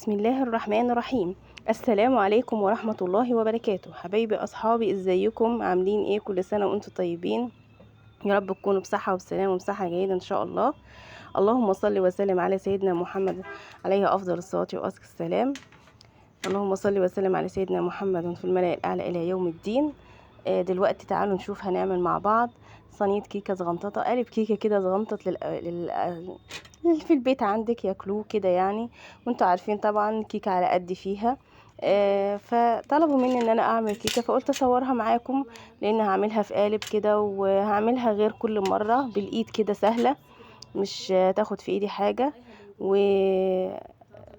بسم الله الرحمن الرحيم. السلام عليكم ورحمة الله وبركاته. حبايبي أصحابي، ازيكم؟ عاملين ايه؟ كل سنة وانتم طيبين، يا رب تكونوا بصحة وبسلامة وبصحة جيدة ان شاء الله. اللهم صل وسلم على سيدنا محمد عليه أفضل الصلاة وأزكى السلام. اللهم صل وسلم على سيدنا محمد في الملأ الأعلى إلى يوم الدين. دلوقتي تعالوا نشوف هنعمل مع بعض صينية كيكة صغنططة، قالب كيكة كده صغنطط في البيت عندك ياكلوه كده يعني، وانتوا عارفين طبعا كيكة على قد فيها. فطلبوا مني ان انا اعمل كيكة، فقلت اصورها معاكم لان هعملها في قالب كده، وهعملها غير كل مرة بالايد كده سهلة، مش تاخد في ايدي حاجة، و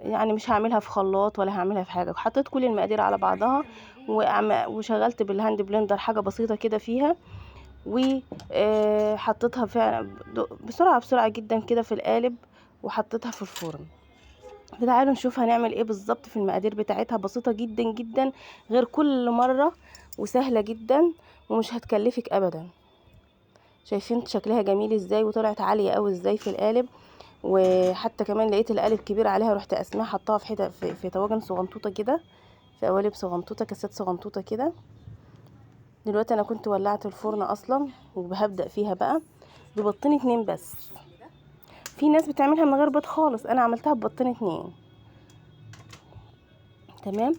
يعني مش هعملها في خلاط ولا هعملها في حاجة. حطيت كل المقادير على بعضها وشغلت بالهاند بلندر حاجة بسيطة كده فيها، وحطيتها فعلا بسرعة جدا كده في القالب وحطيتها في الفرن. تعالوا نشوف هنعمل ايه بالظبط في المقادير بتاعتها. بسيطة جدا جدا غير كل مرة، وسهلة جدا ومش هتكلفك ابدا. شايفين شكلها جميل ازاي، وطلعت عالية قوي ازاي في القالب. وحتى كمان لقيت القالب كبير عليها، رحت قسمها حطها في حته في طواجن صغنطوطه كده، في قوالب صغنطوطه، كاسات صغنطوطه كده. دلوقتي انا كنت ولعت الفرن اصلا وهبدأ فيها بقى ببطين 2 بس. في ناس بتعملها من غير بيض خالص، انا عملتها ببطين 2. تمام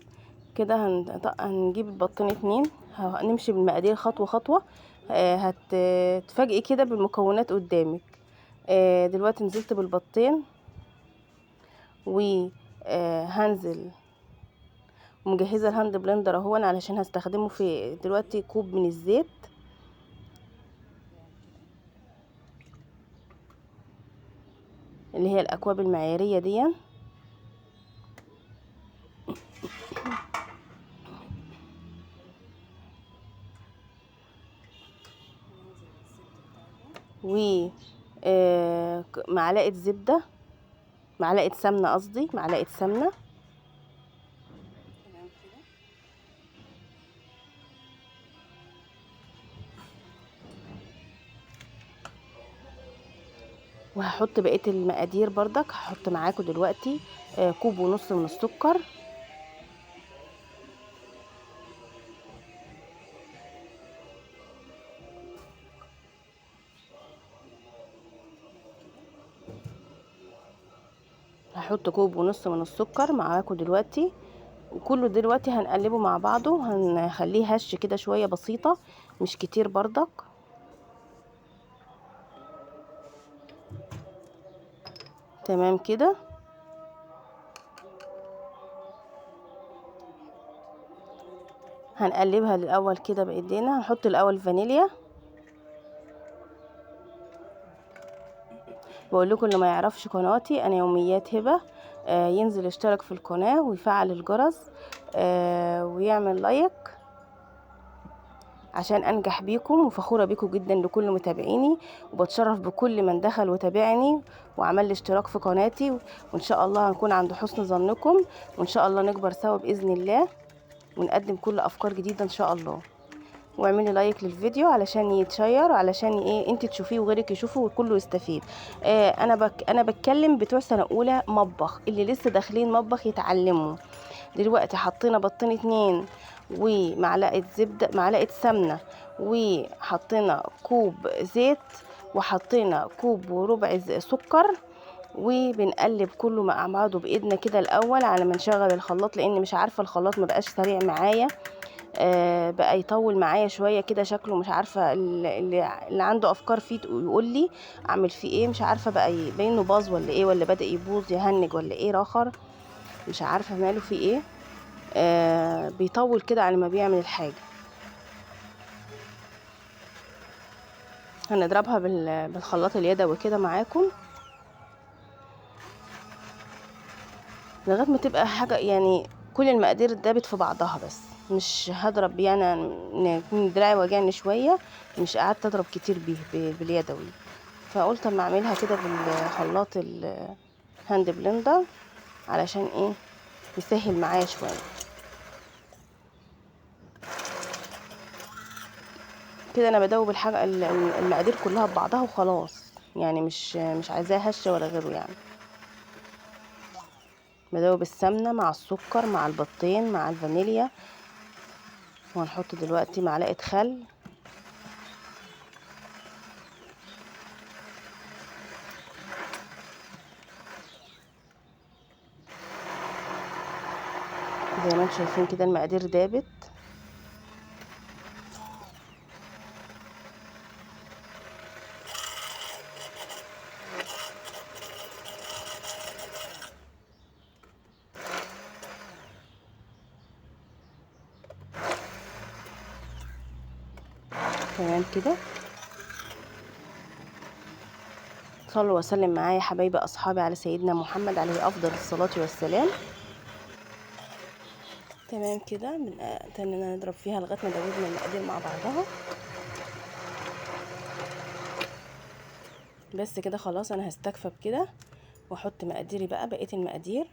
كده. هنجيب البطين 2، هنمشي بالمقادير خطوة خطوة. هتتفاجئي كده بالمكونات قدامك. دلوقتي نزلت بالبطين، وهنزل ومجهزة الهاند بلندر اهو علشان هستخدمه في دلوقتي كوب من الزيت. اللي هي الاكواب المعيارية دي. و معلقة زبدة، معلقة سمنة، قصدي معلقة سمنة. وهحط بقية المقادير بردك، هحط معاكم دلوقتي كوب ونص من السكر، هحط كوب ونص من السكر معاكم دلوقتي. وكله دلوقتي هنقلبه مع بعضه، هنخليه هش كده شوية بسيطة، مش كتير بردك. تمام كده. هنقلبها الاول كده بايدينا. هنحط الاول فانيليا. بقول لكم اللي ما يعرفش قناتي، انا يوميات هبه، ينزل يشترك في القناه ويفعل الجرس، ويعمل لايك عشان انجح بيكم. وفخوره بيكم جدا لكل متابعيني، وبتشرف بكل من دخل وتابعني وعمل لي اشتراك في قناتي. وان شاء الله هنكون عند حسن ظنكم، وان شاء الله نكبر سوا باذن الله، ونقدم كل افكار جديده ان شاء الله. واعملي لايك للفيديو علشان يتشير، علشان ايه انت تشوفيه وغيرك يشوفه وكله يستفيد. انا بتكلم بتوع سنه اولى مطبخ، اللي لسه داخلين مطبخ يتعلموا. دلوقتي حطينا بطين 2 ومعلقه زبده، معلقه سمنه، وحطينا كوب زيت، وحطينا كوب وربع سكر، وبنقلب كله مع بعضه بايدنا كده الاول على ما نشغل الخلاط، لان مش عارفه الخلاط مبقاش سريع معايا. بقى يطول معايا شويه كده شكله، مش عارفه اللي عنده افكار فيه يقول لي اعمل فيه ايه. مش عارفه بقى يبينه باظ ولا ايه، ولا بدا يبوظ يهنج ولا ايه راخر، مش عارفه ماله فيه ايه. بيطول كده على ما بيعمل الحاجه. هنضربها بالخلاط اليدوي كده معاكم لغايه ما تبقى حاجه يعني كل المقادير دابت في بعضها. بس مش هضرب يعني، ان دراعي وجعني شويه، مش قعدت اضرب كتير بيه باليدوي. فقلت اما اعملها كده بالخلاط الهاند بلندر علشان ايه يسهل معايا شويه. كده انا بدوب الحاجه المقادير كلها ببعضها وخلاص، يعني مش عايزاها هشه ولا غيره يعني. بدوب السمنة مع السكر مع البيضتين مع الفانيليا، وهنحط دلوقتي معلقة خل، زي ما انتم شايفين كده المقادير دابت. تمام كده. صلوا وسلم معايا يا حبايبي اصحابي على سيدنا محمد عليه افضل الصلاة والسلام. تمام كده، تاني نضرب فيها لغايه ما دوبنا المقادير مع بعضها. بس كده خلاص، انا هستكفى بكده واحط مقاديري بقى، بقيه المقادير.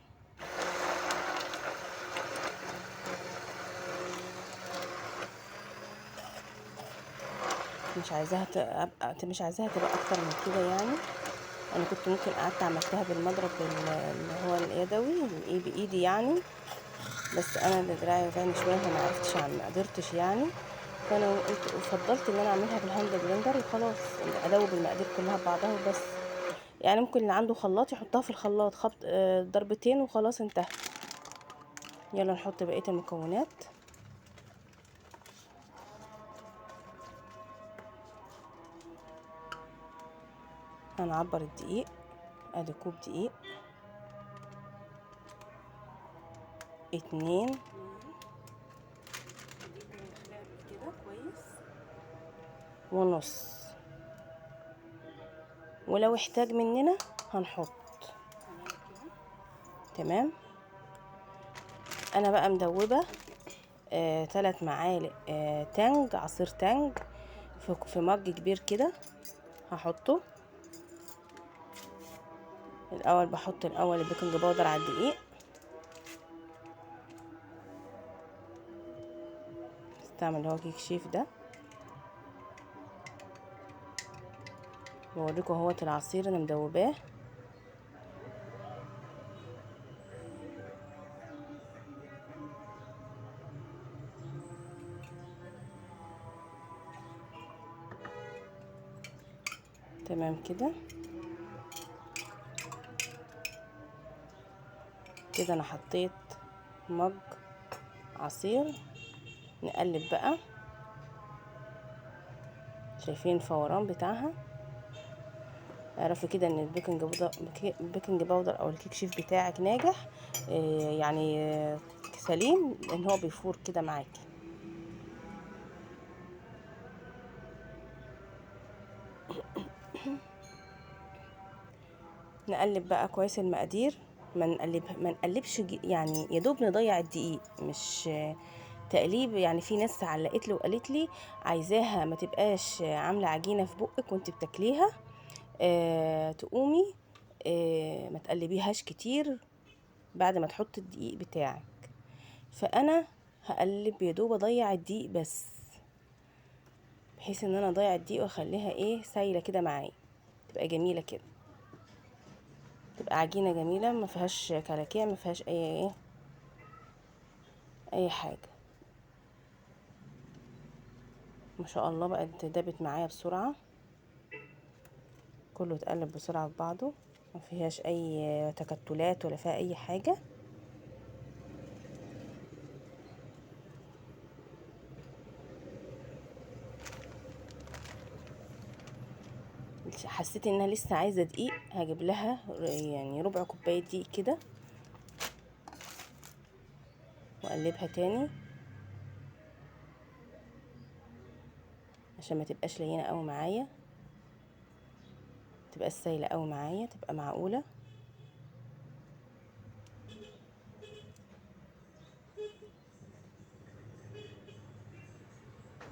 مش عايزاها تبقى اكتر من كده يعني. انا كنت ممكن قعدت عملتها بالمضرب اللي هو اليدوي بايدي يعني، بس انا اللي دراعي وجعني شويه ما قدرتش يعني، فانا قلت فضلت ان انا اعملها بالهاند بلندر وخلاص، ادوب المقادير كلها ببعضها وبس. يعني ممكن اللي عنده خلاط يحطها في الخلاط خبط ضربتين وخلاص انتهى. يلا نحط بقيه المكونات. هنعبر الدقيق، ادي كوب دقيق، 2 كده كويس ونص، ولو احتاج مننا هنحط. تمام. انا بقى مدوبه 3 معالق تانج، عصير تانج في مج كبير كده هحطه. الاول بحط البيكنج باودر على الدقيق، استعمل اللي هو كيك شيف ده. بوريكم اهوت العصير انا مدوباه. تمام كده. كده انا حطيت مج عصير. نقلب بقى، شايفين الفوران بتاعها؟ اعرفي كده ان البيكنج باودر او الكيك شيف بتاعك ناجح يعني سليم، لان هو بيفور كده معاكي. نقلب بقى كويس المقادير، ما نقلبش يعني يا دوب نضيع الدقيق، مش تقليب يعني. في ناس علقت لي وقالت لي عايزاها ما تبقاش عامله عجينه في بقك وانت بتاكليها، تقومي ما تقلبيهاش كتير بعد ما تحط الدقيق بتاعك. فانا هقلب يا دوب اضيع الدقيق بس، بحيث ان انا اضيع الدقيق واخليها سايله كده معايا، تبقى جميله كده، تبقى عجينه جميله ما فيهاش كلاكيع، ما فيهاش اي حاجه. ما شاء الله بقت دابت معايا بسرعه، كله اتقلب بسرعه في بعضه، ما فيهاش اي تكتلات ولا فيها اي حاجه. حسيت انها لسه عايزه دقيق، هجيب لها يعني ربع كوبايه دقيق كده واقلبها تاني عشان ما تبقاش لينه قوي معايا، تبقى سايله قوي معايا، تبقى معقوله.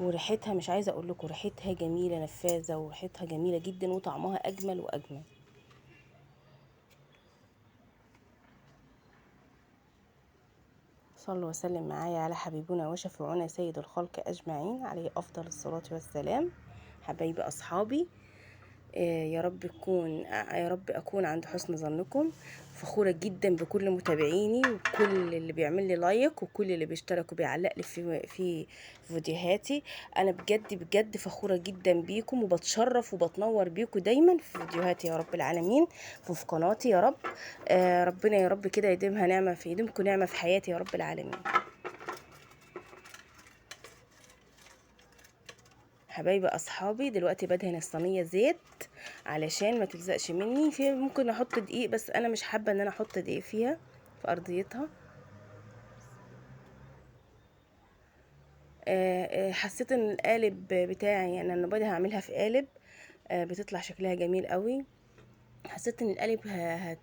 وريحتها مش عايزه اقول لكم، ريحتها جميله نفاذه، وريحتها جميله جدا، وطعمها اجمل واجمل. صلوا وسلم معايا على حبيبنا وشفيعنا سيد الخلق اجمعين عليه افضل الصلاه والسلام. حبايبي اصحابي، يا رب اكون عند حسن ظنكم. فخورة جدا بكل متابعيني وكل اللي بيعمل لي لايك وكل اللي بيشترك وبيعلق لي في فيديوهاتي. انا بجد بجد فخورة جدا بيكم وبتشرف وبتنور بيكم دايما في فيديوهاتي يا رب العالمين وفي قناتي يا رب. ربنا يا رب كده يديمها نعمة في يديمكم نعمة في حياتي يا رب العالمين. حبايبي اصحابي دلوقتي بدهن الصينيه زيت علشان ما تلزقش مني. في ممكن احط دقيق بس انا مش حابه ان انا احط دقيق فيها في ارضيتها. حسيت ان القالب بتاعي يعني انا بدها اعملها في قالب بتطلع شكلها جميل قوي. حسيت ان القالب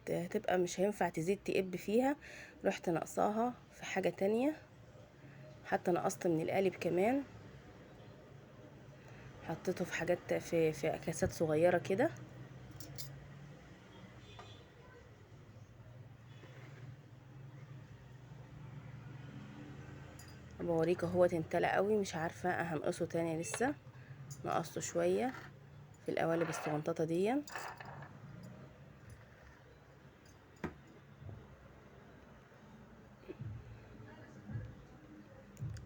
هتبقى مش هينفع تزيد تقب فيها، رحت نقصاها في حاجه تانية. حتى نقصت من القالب كمان، حطيته في حاجات في اكياسات صغيره كده. بوريك اهو تمتلأ قوي، مش عارفه هنقصه تاني لسه. نقصته شويه في القوالب الصغنططه دي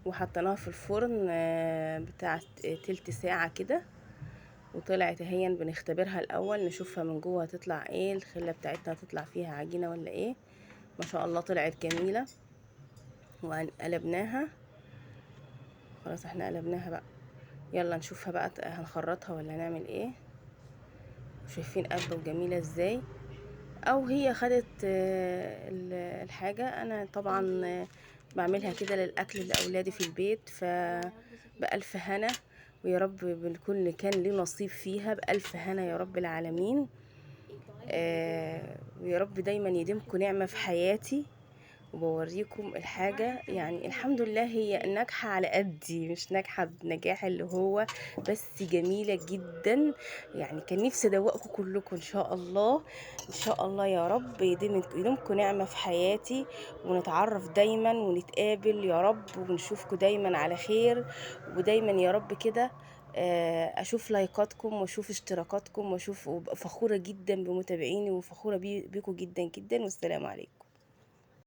وحطيناها في الفرن بتاع تلت ساعه كده. وطلعت اهي بنختبرها الاول نشوفها من جوه هتطلع ايه، الخله بتاعتها هتطلع فيها عجينه ولا ايه. ما شاء الله طلعت جميله. وقلبناها خلاص، احنا قلبناها بقى. يلا نشوفها بقى هنخرطها ولا نعمل ايه. شايفين قلبه جميله ازاي. او هي خدت الحاجة. انا طبعا بعملها كده للاكل لاولادي في البيت بألف هنا. ويا رب بالكل كان ليه نصيب فيها بألف هنا يا رب العالمين. ويا رب دايما يديمكم نعمة في حياتي. وبوريكم الحاجة يعني الحمد لله هي ناجحة على قدي، مش ناجحة بنجاح اللي هو، بس جميلة جدا. يعني كان نفسي ادوقكم كلكم ان شاء الله. ان شاء الله يا رب يديمكم نعمة في حياتي. ونتعرف دايما ونتقابل يا رب ونشوفكم دايما على خير. ودايما يا رب كده اشوف لايكاتكم واشوف اشتراكاتكم واشوف، وابقى فخورة جدا بمتابعيني وفخورة بيكم جدا جدا. والسلام عليكم.